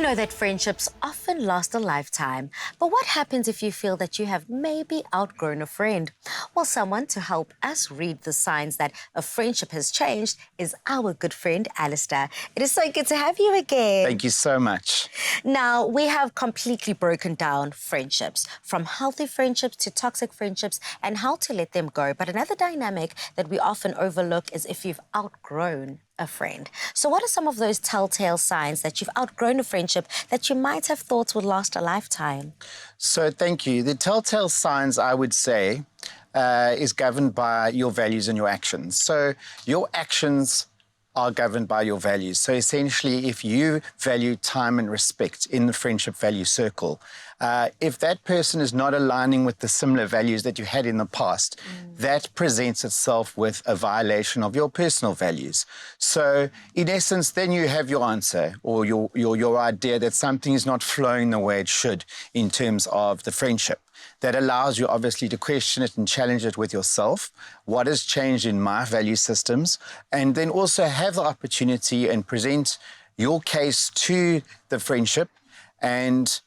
know that friendships often last a lifetime, but what happens if you feel that you have maybe outgrown a friend? Well, someone to help us read the signs that a friendship has changed is our good friend, Alistair. It is so good to have you again. Thank you so much. Now, we have completely broken down friendships, from healthy friendships to toxic friendships, and how to let them go. But another dynamic that we often overlook is if you've outgrown a friend. So what are some of those telltale signs that you've outgrown a friendship that you might have thought would last a lifetime? So thank you. The telltale signs, I would say, is governed by your values and your actions. So your actions are governed by your values. So essentially, if you value time and respect in the friendship value circle, if that person is not aligning with the similar values that you had in the past, that presents itself with a violation of your personal values. So in essence, then you have your answer or your idea that something is not flowing the way it should in terms of the friendship. That allows you obviously to question it and challenge it with yourself. What has changed in my value systems? And then also have the opportunity and present your case to the friendship and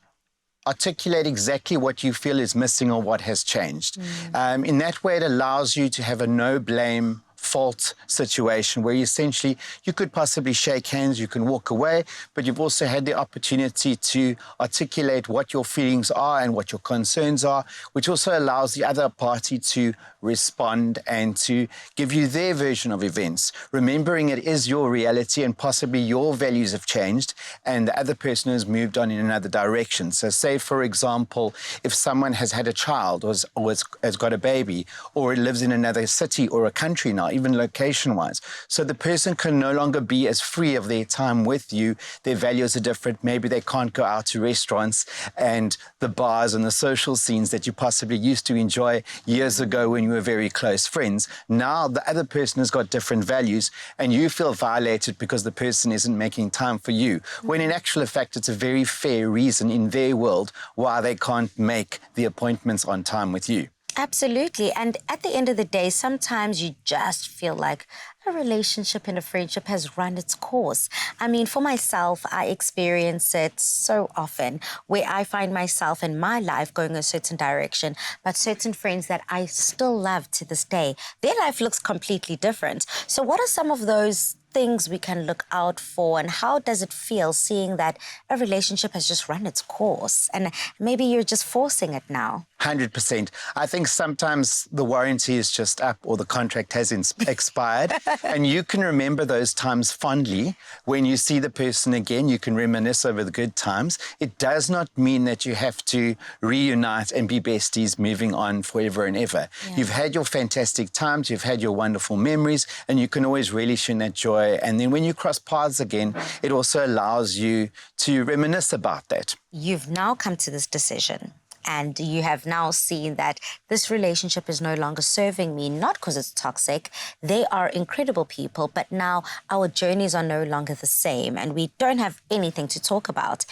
articulate exactly what you feel is missing or what has changed. In that way, it allows you to have a no-blame fault situation where essentially you could possibly shake hands, you can walk away, but you've also had the opportunity to articulate what your feelings are and what your concerns are, which also allows the other party to respond and to give you their version of events, remembering it is your reality and possibly your values have changed and the other person has moved on in another direction. So say, for example, if someone has had a child or has got a baby or lives in another city or a country now, even location-wise. So the person can no longer be as free of their time with you. Their values are different. Maybe they can't go out to restaurants and the bars and the social scenes that you possibly used to enjoy years ago when you were very close friends. Now the other person has got different values and you feel violated because the person isn't making time for you, when in actual fact it's a very fair reason in their world why they can't make the appointments on time with you. Absolutely. And at the end of the day, sometimes you just feel like a relationship and a friendship has run its course. I mean, for myself, I experience it so often where I find myself in my life going a certain direction, but certain friends that I still love to this day, their life looks completely different. So what are some of those things we can look out for, and how does it feel seeing that a relationship has just run its course and maybe you're just forcing it now? 100%. I think sometimes the warranty is just up or the contract has expired and you can remember those times fondly. When you see the person again, you can reminisce over the good times. It does not mean that you have to reunite and be besties moving on forever and ever. Yeah. You've had your fantastic times, you've had your wonderful memories, and you can always relish in that joy. And then when you cross paths again, it also allows you to reminisce about that. You've now come to this decision and you have now seen that this relationship is no longer serving me, not because it's toxic. They are incredible people, but now our journeys are no longer the same and we don't have anything to talk about.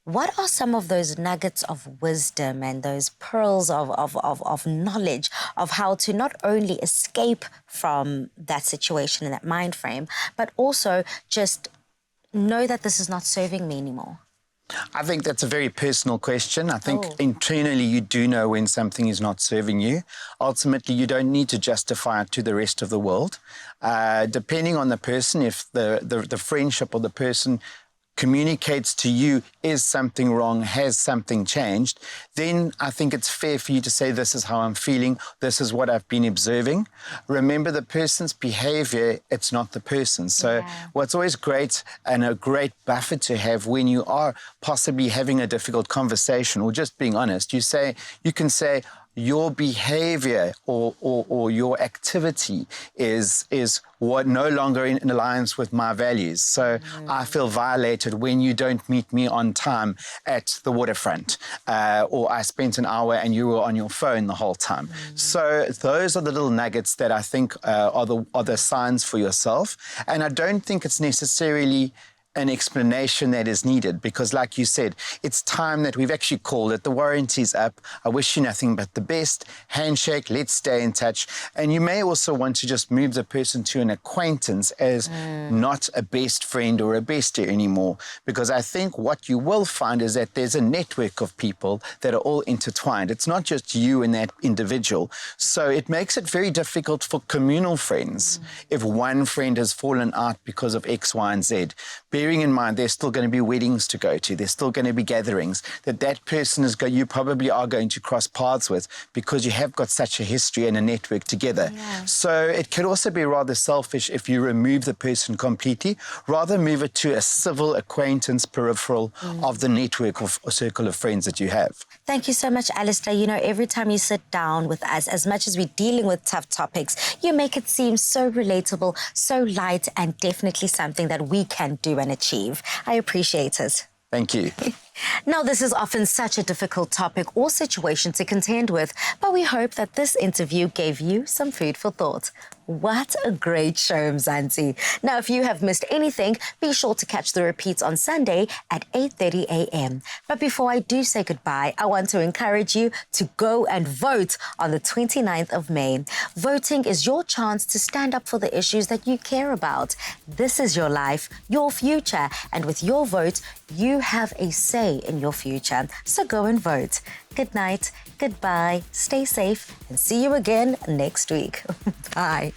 What are some of those nuggets of wisdom and those pearls of knowledge of how to not only escape from that situation and that mind frame, but also just know that this is not serving me anymore? I think that's a very personal question. I think internally you do know when something is not serving you. Ultimately, you don't need to justify it to the rest of the world. Depending on the person, if the friendship or the person communicates to you is something wrong, has something changed, then I think it's fair for you to say, this is how I'm feeling, this is what I've been observing. Remember the person's behavior, it's not the person. So what's always great and a great buffer to have when you are possibly having a difficult conversation or just being honest, you can say, your behavior or your activity is what no longer in alliance with my values. So I feel violated when you don't meet me on time at the waterfront, or I spent an hour and you were on your phone the whole time. So those are the little nuggets that I think are the signs for yourself. And I don't think it's necessarily an explanation that is needed, because like you said, it's time that we've actually called it. The warranty's up. I wish you nothing but the best. Handshake, let's stay in touch. And you may also want to just move the person to an acquaintance as not a best friend or a bestie anymore, because I think what you will find is that there's a network of people that are all intertwined. It's not just you and that individual. So it makes it very difficult for communal friends if one friend has fallen out because of X, Y, and Z. Bearing in mind there's still going to be weddings to go to, there's still going to be gatherings that person you probably are going to cross paths with, because you have got such a history and a network together. So it could also be rather selfish if you remove the person completely, rather move it to a civil acquaintance peripheral of the network or circle of friends that you have. Thank you so much, Alistair. You know, every time you sit down with us, as much as we're dealing with tough topics, you make it seem so relatable, so light, and definitely something that we can do and achieve. I appreciate it. Thank you. Now, this is often such a difficult topic or situation to contend with, but we hope that this interview gave you some food for thought. What a great show, Mzansi. Now, if you have missed anything, be sure to catch the repeats on Sunday at 8:30 a.m. But before I do say goodbye, I want to encourage you to go and vote on the 29th of May. Voting is your chance to stand up for the issues that you care about. This is your life, your future, and with your vote, you have a say in your future. So go and vote. Good night, goodbye, stay safe, and see you again next week. Bye.